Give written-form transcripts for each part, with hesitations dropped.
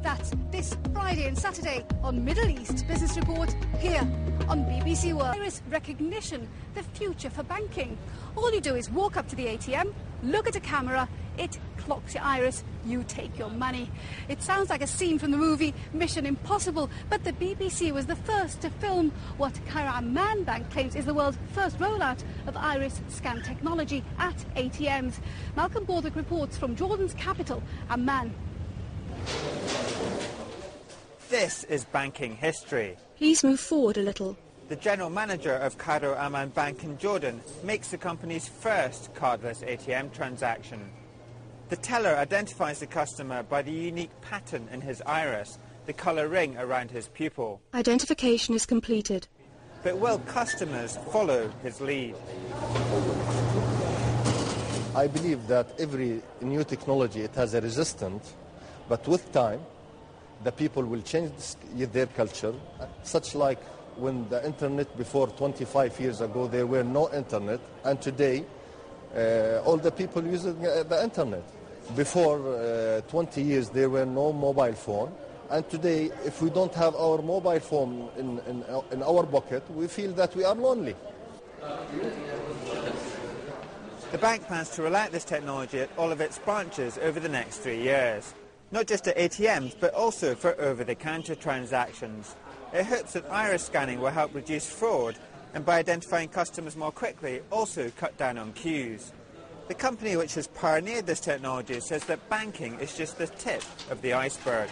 That's this Friday and Saturday on Middle East Business Report here on BBC World. Iris recognition, the future for banking. All you do is walk up to the ATM, look at a camera, it clocks your iris, you take your money. It sounds like a scene from the movie Mission Impossible, but the BBC was the first to film what Cairo Amman Bank claims is the world's first rollout of iris scan technology at ATMs. Malcom Borthwick reports from Jordan's capital, Amman. This is banking history. Please move forward a little. The general manager of Cairo Amman Bank in Jordan makes the company's first cardless ATM transaction. The teller identifies the customer by the unique pattern in his iris, the colour ring around his pupil. Identification is completed. But will customers follow his lead? I believe that every new technology, it has a resistance, but with time, the people will change their culture, such like when the internet before 25 years ago, there were no internet, and today all the people using the internet. Before 20 years, there were no mobile phone, and today, if we don't have our mobile phone in our pocket, we feel that we are lonely. The bank plans to roll out this technology at all of its branches over the next 3 years. Not just at ATMs, but also for over-the-counter transactions. It hopes that iris scanning will help reduce fraud and, by identifying customers more quickly, also cut down on queues. The company which has pioneered this technology says that banking is just the tip of the iceberg.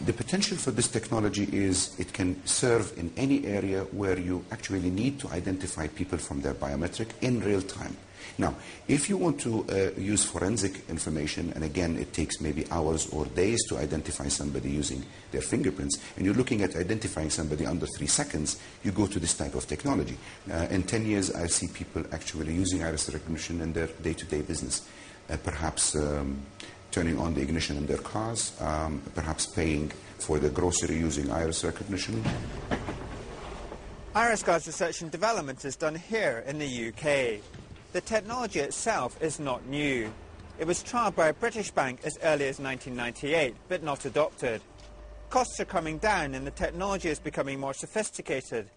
The potential for this technology is it can serve in any area where you actually need to identify people from their biometric in real time. Now, if you want to use forensic information, and again, it takes maybe hours or days to identify somebody using their fingerprints, and you're looking at identifying somebody under 3 seconds, you go to this type of technology. In 10 years, I see people actually using iris recognition in their day-to-day business, perhaps turning on the ignition in their cars, perhaps paying for the grocery using iris recognition. IrisGuard's research and development is done here in the UK. The technology itself is not new. It was trialled by a British bank as early as 1998, but not adopted. Costs are coming down and the technology is becoming more sophisticated.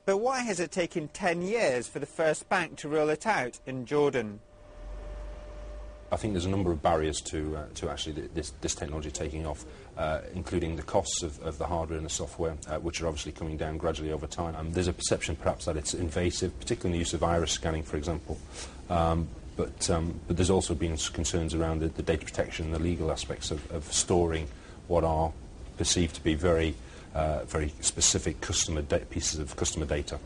But why has it taken 10 years for the first bank to roll it out in Jordan? I think there's a number of barriers to actually this technology taking off, including the costs of the hardware and the software, which are obviously coming down gradually over time. There's a perception perhaps that it's invasive, particularly in the use of iris scanning, for example. But there's also been concerns around the data protection and the legal aspects of storing what are perceived to be very specific pieces of customer data.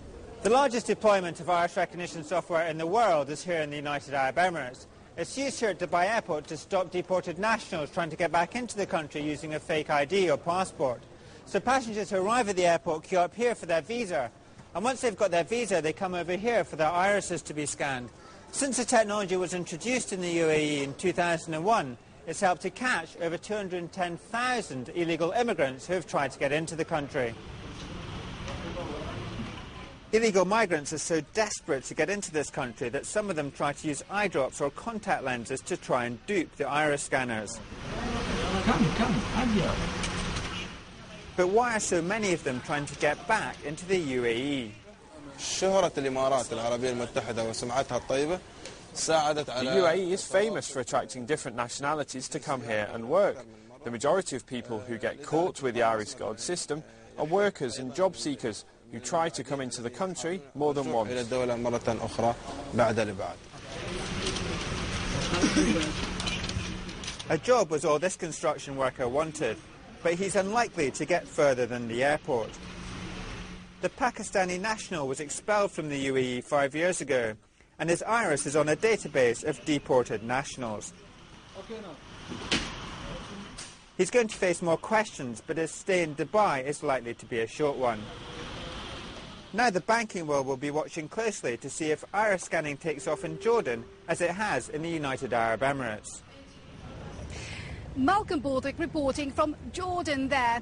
The largest deployment of iris recognition software in the world is here in the United Arab Emirates. It's used here at Dubai Airport to stop deported nationals trying to get back into the country using a fake ID or passport. So passengers who arrive at the airport queue up here for their visa. And once they've got their visa, they come over here for their irises to be scanned. Since the technology was introduced in the UAE in 2001, it's helped to catch over 210,000 illegal immigrants who have tried to get into the country. Illegal migrants are so desperate to get into this country that some of them try to use eye drops or contact lenses to try and dupe the iris scanners. But why are so many of them trying to get back into the UAE? The UAE is famous for attracting different nationalities to come here and work. The majority of people who get caught with the IrisGuard system are workers and job seekers who try to come into the country more than once. A job was all this construction worker wanted, but he's unlikely to get further than the airport. The Pakistani national was expelled from the UAE 5 years ago, and his iris is on a database of deported nationals. He's going to face more questions, but his stay in Dubai is likely to be a short one. Now the banking world will be watching closely to see if iris scanning takes off in Jordan as it has in the United Arab Emirates. Malcom Borthwick reporting from Jordan there.